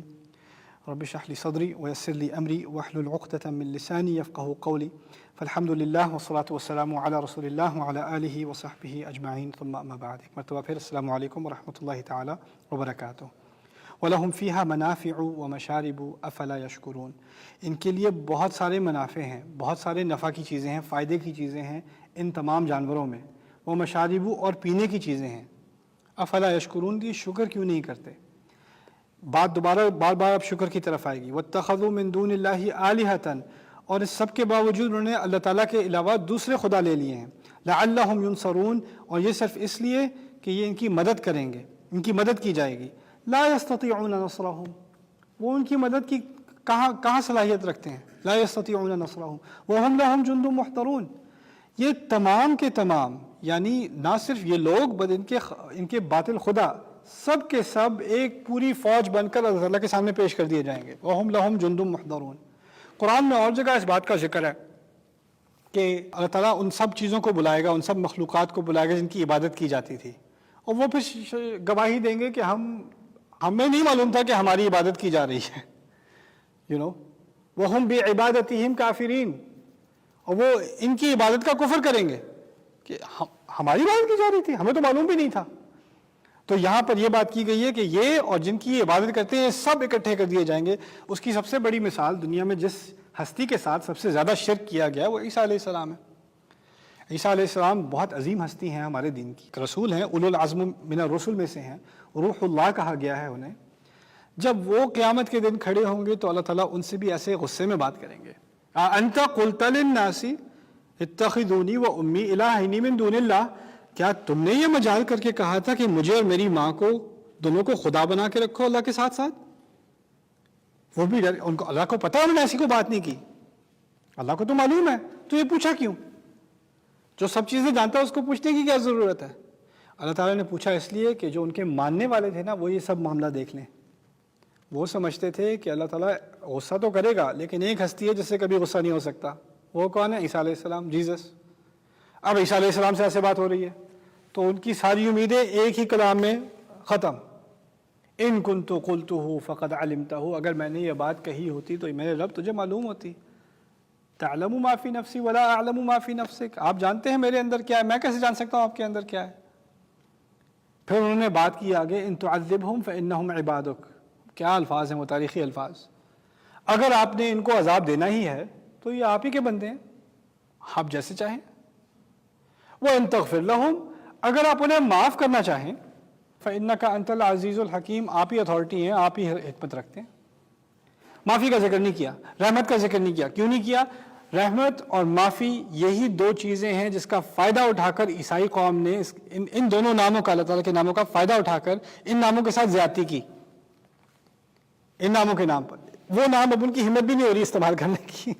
رب اشرح لي صدري ويسر لي أمري واحلل عقدة من لساني يفقهوا قولي فالحمد للہ والصلاة والسلام علی رسول اللہ وعلی آلہ وصحبہ اجمعین ثم اما بعد. ایک مرتبہ پھر السلام علیکم ورحمۃ اللہ تعالی وبرکاتہ. وَلَهُمْ فِيهَا مَنَافِعُ وَمَشَارِبُ أَفَلَا يَشْكُرُونَ. ان کے لیے بہت سارے منافع ہیں، بہت سارے نفع کی چیزیں ہیں، فائدے کی چیزیں ہیں ان تمام جانوروں میں. وہ مشارب اور پینے کی چیزیں ہیں. افلا یشکرون، دی شکر کیوں نہیں کرتے؟ بات دوبارہ بار بار اب شکر کی طرف آئے گی. وَاتَّخَذُوا مِن دُونِ اللَّهِ آلِهَةً، اور اس سب کے باوجود انہوں نے اللہ تعالیٰ کے علاوہ دوسرے خدا لے لیے ہیں. لعلہم ینصرون، اور یہ صرف اس لیے کہ یہ ان کی مدد کریں گے، ان کی مدد کی جائے گی. لا یستطیعون نصرہم، وہ ان کی مدد کی کہاں صلاحیت رکھتے ہیں؟ لا یستطیعون نصرہم وہم لہم جند محضرون. یہ تمام کے تمام، یعنی نہ صرف یہ لوگ بلکہ ان کے باطل خدا سب کے سب ایک پوری فوج بن کر اللہ تعالیٰ کے سامنے پیش کر دیے جائیں گے. وہم لہم جند محضرون. قرآن میں اور جگہ اس بات کا ذکر ہے کہ اللہ تعالیٰ ان سب چیزوں کو بلائے گا، ان سب مخلوقات کو بلائے گا جن کی عبادت کی جاتی تھی، اور وہ پھر گواہی دیں گے کہ ہمیں نہیں معلوم تھا کہ ہماری عبادت کی جا رہی ہے. وَهُمْ بِعِبَادَتِهِمْ كَافِرِينَ، اور وہ ان کی عبادت کا کفر کریں گے کہ ہماری عبادت کی جا رہی تھی، ہمیں تو معلوم بھی نہیں تھا. تو یہاں پر یہ بات کی گئی ہے کہ یہ اور جن کی عبادت کرتے ہیں سب اکٹھے کر دیے جائیں گے. اس کی سب سے بڑی مثال دنیا میں جس ہستی کے ساتھ سب سے زیادہ شرک کیا گیا وہ عیسیٰ علیہ السلام ہے. عیسیٰ علیہ السلام بہت عظیم ہستی ہیں ہمارے دین کی، رسول ہیں، اولو العزم من الرسل میں سے ہیں، روح اللہ کہا گیا ہے انہیں. جب وہ قیامت کے دن کھڑے ہوں گے تو اللہ تعالیٰ ان سے بھی ایسے غصے میں بات کریں گے. انت قلت للناس اتخذونی و امی الہین من دون اللہ، کیا تم نے یہ مجال کر کے کہا تھا کہ مجھے اور میری ماں کو دونوں کو خدا بنا کے رکھو اللہ کے ساتھ ساتھ؟ وہ بھی ان کو اللہ کو پتا انہوں نے ایسی کوئی بات نہیں کی، اللہ کو تو معلوم ہے، تو یہ پوچھا کیوں؟ جو سب چیزیں جانتا ہے اس کو پوچھنے کی کیا ضرورت ہے؟ اللہ تعالیٰ نے پوچھا اس لیے کہ جو ان کے ماننے والے تھے نا وہ یہ سب معاملہ دیکھ لیں. وہ سمجھتے تھے کہ اللہ تعالیٰ غصہ تو کرے گا لیکن ایک ہستی ہے جس سے کبھی غصہ نہیں ہو سکتا. وہ کون ہے؟ عیسیٰ علیہ السلام، جیزس. اب عیسیٰ علیہ السلام سے ایسے بات ہو رہی ہے تو ان کی ساری امیدیں ایک ہی کلام میں ختم. ان کنت قلتہ فقد علمتہ، اگر میں نے یہ بات کہی ہوتی تو میرے رب تجھے معلوم ہوتی. تعلم ما فی نفسی ولا اعلم ما فی نفسک، آپ جانتے ہیں میرے اندر کیا ہے، میں کیسے جان سکتا ہوں آپ کے اندر کیا ہے؟ پھر انہوں نے بات کی آگے، ان تعذبہم فانہم عبادک. کیا الفاظ ہیں وہ، تاریخی الفاظ. اگر آپ نے ان کو عذاب دینا ہی ہے تو یہ آپ ہی کے بندے ہیں، آپ جیسے چاہیں. وَإِن تَغْفِرْ لَهُمْ، اگر آپ انہیں معاف کرنا چاہیں، فَإِنَّكَ أَنْتَ الْعَزِيزُ الْحَكِيمُ، آپ ہی اتھارٹی ہیں، آپ ہی حکمت رکھتے ہیں. معافی کا ذکر نہیں کیا، رحمت کا ذکر نہیں کیا. کیوں نہیں کیا؟ رحمت اور معافی یہی دو چیزیں ہیں جس کا فائدہ اٹھا کر عیسائی قوم نے ان دونوں ناموں کا، اللہ تعالیٰ کے ناموں کا فائدہ اٹھا کر ان ناموں کے ساتھ زیادتی کی. ان ناموں کے نام پر وہ نام اب ان کی ہمت بھی نہیں ہو رہی استعمال کرنے کی.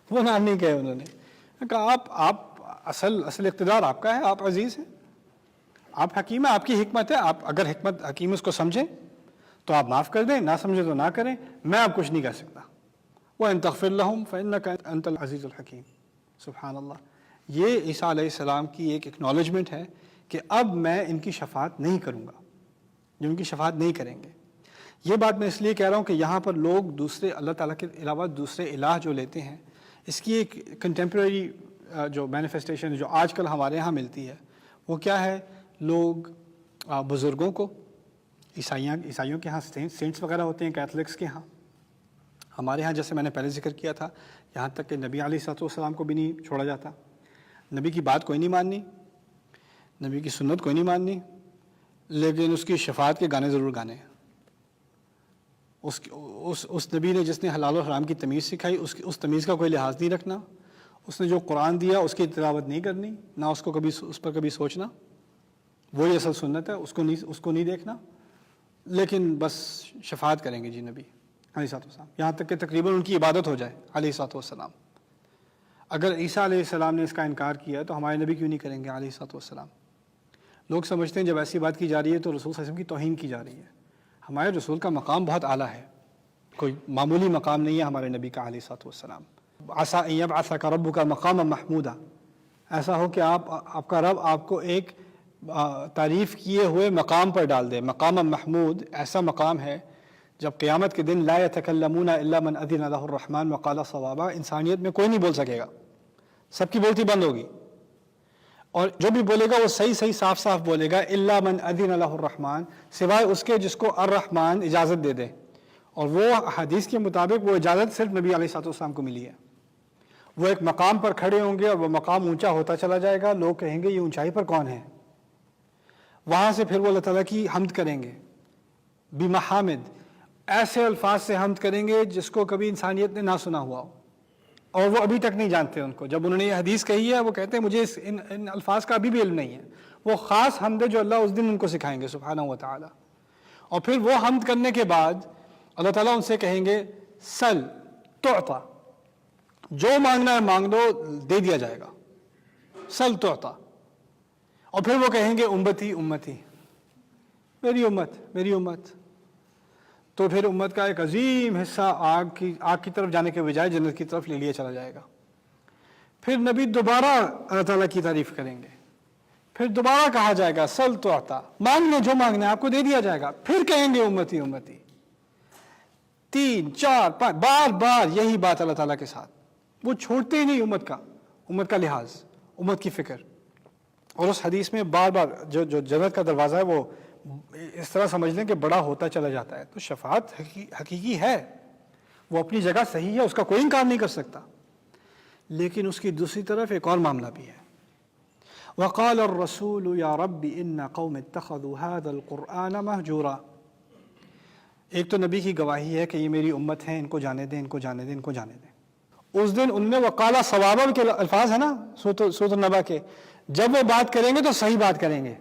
وہ نام نہیں کہے انہوں نے، کہا آپ اصل اقتدار آپ کا ہے، آپ عزیز ہیں، آپ حکیم ہیں، آپ کی حکمت ہے. آپ اگر حکمت حکیم اس کو سمجھیں تو آپ معاف کر دیں، نہ سمجھے تو نہ کریں، میں اب کچھ نہیں کر سکتا. وَإِن تَغْفِرْ لَهُمْ فَإِنَّكَ أَنْتَ الْعَزِيزُ الْحَكِيمُ. سبحان اللہ. یہ عیسیٰ علیہ السلام کی ایک اکنالجمنٹ ہے کہ اب میں ان کی شفاعت نہیں کروں گا، جو ان کی شفاعت نہیں کریں گے. یہ بات میں اس لیے کہہ رہا ہوں کہ یہاں پر لوگ دوسرے اللہ تعالیٰ کے علاوہ دوسرے الہ جو لیتے ہیں، اس کی ایک کنٹمپریری جو مینیفیسٹیشن جو آج کل ہمارے ہاں ملتی ہے وہ کیا ہے؟ لوگ بزرگوں کو، عیسائیوں کے ہاں سینٹس وغیرہ ہوتے ہیں، کیتھولکس کے ہاں، ہمارے ہاں جیسے میں نے پہلے ذکر کیا تھا، یہاں تک کہ نبی علیہ السلام کو بھی نہیں چھوڑا جاتا. نبی کی بات کوئی نہیں ماننی، نبی کی سنت کوئی نہیں ماننی، لیکن اس کی شفاعت کے گانے ضرور گانے ہیں. اس نبی نے جس نے حلال و حرام کی تمیز سکھائی اس تمیز کا کوئی لحاظ نہیں رکھنا. اس نے جو قرآن دیا اس کی تلاوت نہیں کرنی، نہ اس پر کبھی سوچنا. وہی اصل سنت ہے، اس کو نہیں دیکھنا. لیکن بس شفاعت کریں گے جی نبی علیہ السلام، یہاں تک کہ تقریباً ان کی عبادت ہو جائے علیہ السلام۔ اگر عیسیٰ علیہ السلام نے اس کا انکار کیا تو ہمارے نبی کیوں نہیں کریں گے علیہ السلام؟ لوگ سمجھتے ہیں جب ایسی بات کی جا رہی ہے تو رسول صلی اللہ علیہ وسلم کی توہین کی جا رہی ہے۔ ہمارے رسول کا مقام بہت اعلیٰ ہے، کوئی معمولی مقام نہیں ہے ہمارے نبی کا علیہ السلام۔ عسیٰ ان یبعثک ربک مقاما محمودا، ایسا ہو کہ آپ کا رب آپ کو ایک تعریف کیے ہوئے مقام پر ڈال دے۔ مقام محمود ایسا مقام ہے جب قیامت کے دن لا یتکلمون الا من اذن له الرحمن وقال صوابا، انسانیت میں کوئی نہیں بول سکے گا، سب کی بولتی بند ہوگی، اور جو بھی بولے گا وہ صحیح صاف صاف بولے گا، الا من اذن له الرحمن، سوائے اس کے جس کو الرحمن اجازت دے دے، اور وہ حدیث کے مطابق وہ اجازت صرف نبی علیہ السلام کو ملی ہے۔ وہ ایک مقام پر کھڑے ہوں گے اور وہ مقام اونچا ہوتا چلا جائے گا، لوگ کہیں گے یہ اونچائی پر کون ہے؟ وہاں سے پھر وہ اللہ تعالیٰ کی حمد کریں گے بمحامد، ایسے الفاظ سے حمد کریں گے جس کو کبھی انسانیت نے نہ سنا ہوا ہو، اور وہ ابھی تک نہیں جانتے ان کو۔ جب انہوں نے یہ حدیث کہی ہے وہ کہتے ہیں مجھے ان الفاظ کا ابھی بھی علم نہیں ہے۔ وہ خاص حمد ہے جو اللہ اس دن ان کو سکھائیں گے سبحانہ و تعالیٰ۔ اور پھر وہ حمد کرنے کے بعد اللہ تعالیٰ ان سے کہیں گے سل تعطا، جو مانگنا ہے مانگ لو دے دیا جائے گا، سل تعطا۔ اور پھر وہ کہیں گے امتی امتی، میری امت میری امت، تو پھر امت کا ایک عظیم حصہ آگ کی طرف جانے کے بجائے جنت کی طرف لے لیا چلا جائے گا۔ پھر نبی دوبارہ اللہ تعالیٰ کی تعریف کریں گے، پھر دوبارہ کہا جائے گا سل تعطا، مانگنے جو مانگنا ہے آپ کو دے دیا جائے گا، پھر کہیں گے امتی امتی، 3 4 5 بار بار یہی بات اللہ تعالیٰ کے ساتھ۔ وہ چھوڑتے ہی نہیں امت کا لحاظ، امت کی فکر۔ اور اس حدیث میں بار بار جو جنت کا دروازہ ہے وہ اس طرح سمجھ لیں کہ بڑا ہوتا چلا جاتا ہے۔ تو شفاعت حقیقی ہے، وہ اپنی جگہ صحیح ہے، اس کا کوئی انکار نہیں کر سکتا، لیکن اس کی دوسری طرف ایک اور معاملہ بھی ہے۔ وقال الرسول یا رب ان قوم اتخذوا هذا القرآن مہجورا، ایک تو نبی کی گواہی ہے کہ یہ میری امت ہے، ان کو جانے دیں، ان کو جانے دیں، ان کو جانے دیں۔ اس دن انہوں نے وقالا صوابا کے الفاظ ہیں نا سورۃ النبا کے، جب وہ بات کریں گے تو صحیح بات کریں گے۔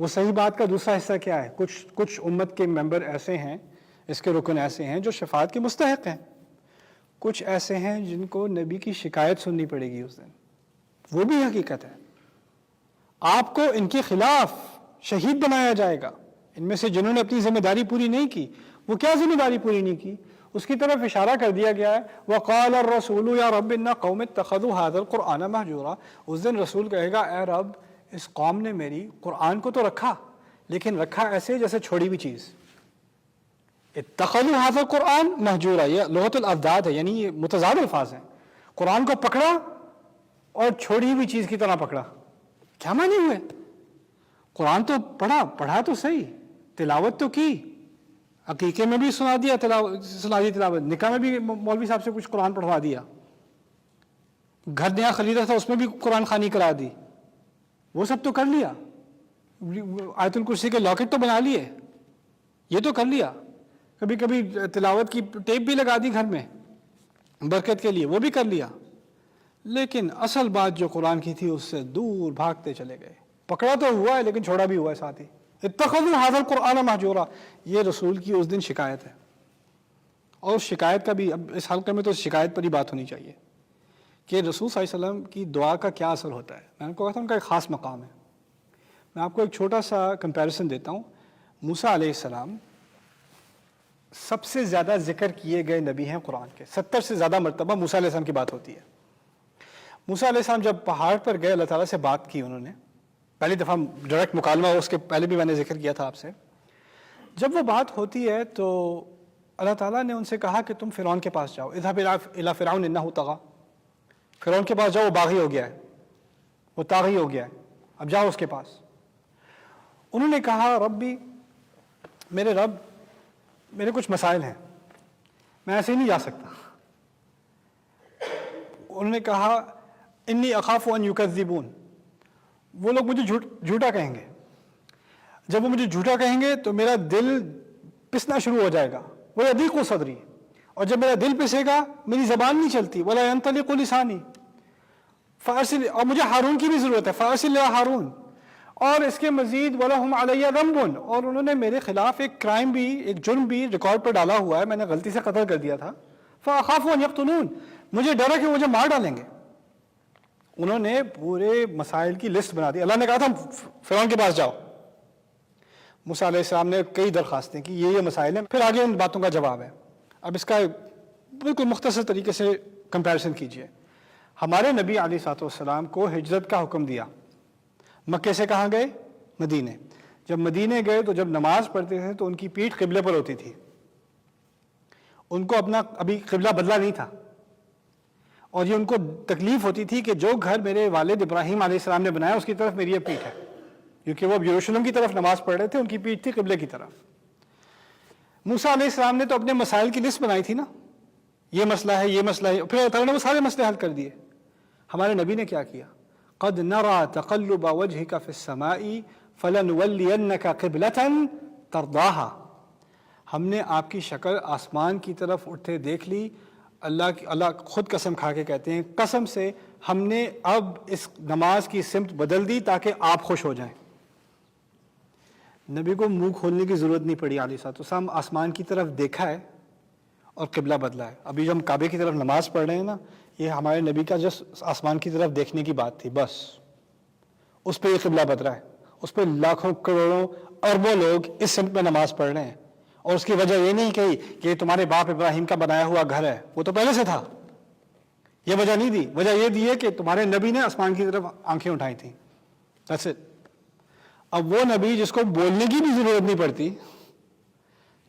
وہ صحیح بات کا دوسرا حصہ کیا ہے؟ کچھ امت کے ممبر ایسے ہیں، اس کے رکن ایسے ہیں جو شفاعت کے مستحق ہیں، کچھ ایسے ہیں جن کو نبی کی شکایت سننی پڑے گی اس دن، وہ بھی حقیقت ہے۔ آپ کو ان کے خلاف شہید بنایا جائے گا، ان میں سے جنہوں نے اپنی ذمہ داری پوری نہیں کی۔ وہ کیا ذمہ داری پوری نہیں کی؟ اس کی طرف اشارہ کر دیا گیا ہے، وقال الرسول یا رب ان قوم اتخذوا هذا القرآن مہجورا۔ اس دن رسول کہے گا اے رب اس قوم نے میری قرآن کو تو رکھا، لیکن رکھا ایسے جیسے چھوڑی ہوئی چیز۔ اتخذوا هذا القرآن مہجورا، یہ لغت الاضداد ہے، یعنی یہ متضاد الفاظ ہیں۔ قرآن کو پکڑا اور چھوڑی ہوئی چیز کی طرح پکڑا، کیا معنی ہوئے؟ قرآن تو پڑھا تو صحیح، تلاوت تو کی، عقیقے میں بھی سنا دی تلاوت، نکاح میں بھی مولوی صاحب سے کچھ قرآن پڑھوا دیا، گھر نیا خریدا تھا اس میں بھی قرآن خوانی کرا دی، وہ سب تو کر لیا، آیت الکرسی کے لاکٹ تو بنا لیے، یہ تو کر لیا، کبھی کبھی تلاوت کی ٹیپ بھی لگا دی گھر میں برکت کے لیے، وہ بھی کر لیا، لیکن اصل بات جو قرآن کی تھی اس سے دور بھاگتے چلے گئے۔ پکڑا تو ہوا ہے لیکن چھوڑا بھی ہوا ہے ساتھ ہی۔ اتخذوا هذا القرآن مہجورا، یہ رسول کی اس دن شکایت ہے۔ اور اس شکایت کا بھی اب اس حلقے میں تو شکایت پر ہی بات ہونی چاہیے کہ رسول صلی اللہ علیہ وسلم کی دعا کا کیا اثر ہوتا ہے۔ میں نے کہا تھا ان کا ایک خاص مقام ہے۔ میں آپ کو ایک چھوٹا سا کمپیریزن دیتا ہوں۔ موسیٰ علیہ السلام سب سے زیادہ ذکر کیے گئے نبی ہیں قرآن کے، 70 سے زیادہ مرتبہ موسیٰ علیہ السلام کی بات ہوتی ہے۔ موسیٰ علیہ السلام جب پہاڑ پر گئے اللہ تعالیٰ سے بات کی انہوں نے، پہلی دفعہ ڈائریکٹ مکالمہ، اس کے پہلے بھی میں نے ذکر کیا تھا آپ سے۔ جب وہ بات ہوتی ہے تو اللہ تعالیٰ نے ان سے کہا کہ تم فرعون کے پاس جاؤ، اذهب الى فرعون انه طغى، فرعون کے پاس جاؤ، وہ باغی ہو گیا ہے، وہ طاغی ہو گیا ہے، اب جاؤ اس کے پاس۔ انہوں نے کہا ربی، میرے رب میرے کچھ مسائل ہیں، میں ایسے ہی نہیں جا سکتا۔ انہوں نے کہا انی اخاف ان یکذبون، وہ لوگ مجھے جھوٹا کہیں گے، جب وہ مجھے جھوٹا کہیں گے تو میرا دل پسنا شروع ہو جائے گا، وَيَضِيقُ صَدْرِي، اور جب میرا دل پسے گا میری زبان نہیں چلتی، وَلَا يَنْطَلِقُ لِسَانِي، اور مجھے ہارون کی بھی ضرورت ہے، فَأَرْسِلْ إِلَىٰ ہارون، اور اس کے مزید وَلَهُمْ عَلَيَّ ذَنْبٌ، اور انہوں نے میرے خلاف ایک کرائم بھی، ایک جرم بھی ریکارڈ پر ڈالا ہوا ہے، میں نے غلطی سے قتل کر دیا تھا. فَأَخَافُ أَنْ يَقْتُلُونَ، مجھے ڈر ہے کہ مجھے مار ڈالیں گے. انہوں نے پورے مسائل کی لسٹ بنا دی. اللہ نے کہا تھا فرعون کے پاس جاؤ. موسیٰ علیہ السلام نے کئی درخواستیں کی، یہ مسائل ہیں، پھر آگے ان باتوں کا جواب ہے. اب اس کا بالکل مختصر طریقے سے کمپیریزن کیجئے. ہمارے نبی علیہ الصلوۃ والسلام کو ہجرت کا حکم دیا. مکے سے کہاں گئے؟ مدینے. جب مدینے گئے تو جب نماز پڑھتے تھے تو ان کی پیٹھ قبلے پر ہوتی تھی. ان کو اپنا ابھی قبلہ بدلا نہیں تھا، اور یہ ان کو تکلیف ہوتی تھی کہ جو گھر میرے والد ابراہیم علیہ السلام نے بنایا اس کی طرف میری یہ پیٹھ ہے، کیونکہ وہ یروشلم کی طرف نماز پڑھ رہے تھے، ان کی پیٹھ تھی قبلے کی طرف. موسیٰ علیہ السلام نے تو اپنے مسائل کی لسٹ بنائی تھی نا، یہ مسئلہ ہے، یہ مسئلہ ہے، پھر اللہ تعالیٰ نے وہ سارے مسئلے حل کر دیے. ہمارے نبی نے کیا کیا؟ قد نرى تقلب وجهك في السماء فلنولينك قبلة ترضاها. ہم نے آپ کی شکل آسمان کی طرف اٹھتے دیکھ لی. اللہ خود قسم کھا کے کہتے ہیں، قسم سے ہم نے اب اس نماز کی سمت بدل دی تاکہ آپ خوش ہو جائیں. نبی کو منہ کھولنے کی ضرورت نہیں پڑی علیہ الصلوۃ والسلام آسمان کی طرف دیکھا ہے اور قبلہ بدلا ہے. ابھی جو ہم کعبے کی طرف نماز پڑھ رہے ہیں نا، یہ ہمارے نبی کا جس آسمان کی طرف دیکھنے کی بات تھی، بس اس پہ یہ قبلہ بدلا ہے. اس پہ لاکھوں کروڑوں اربوں لوگ اس سمت میں نماز پڑھ رہے ہیں، اور اس کی وجہ یہ نہیں کہی کہ یہ تمہارے باپ ابراہیم کا بنایا ہوا گھر ہے، وہ تو پہلے سے تھا. یہ وجہ نہیں دی. وجہ یہ دی ہے کہ تمہارے نبی نے آسمان کی طرف آنکھیں اٹھائی تھیں. That's it. اب وہ نبی جس کو بولنے کی بھی ضرورت نہیں پڑتی،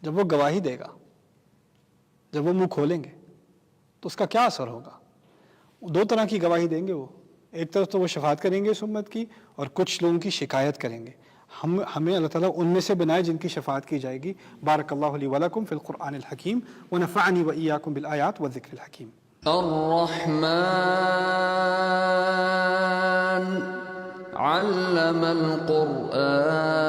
جب وہ گواہی دے گا، جب وہ منہ کھولیں گے تو اس کا کیا اثر ہوگا؟ دو طرح کی گواہی دیں گے وہ. ایک طرف تو وہ شفاعت کریں گے اس امت کی، اور کچھ لوگوں کی شکایت کریں گے. ہمیں اللہ تعالیٰ ان میں سے بنائے جن کی شفاعت کی جائے گی. بارک اللہ لی ولکم فی القرآن الحکیم ونفعنی وإیاکم بالآیات والذکر الحکیم. الرحمن علم القرآن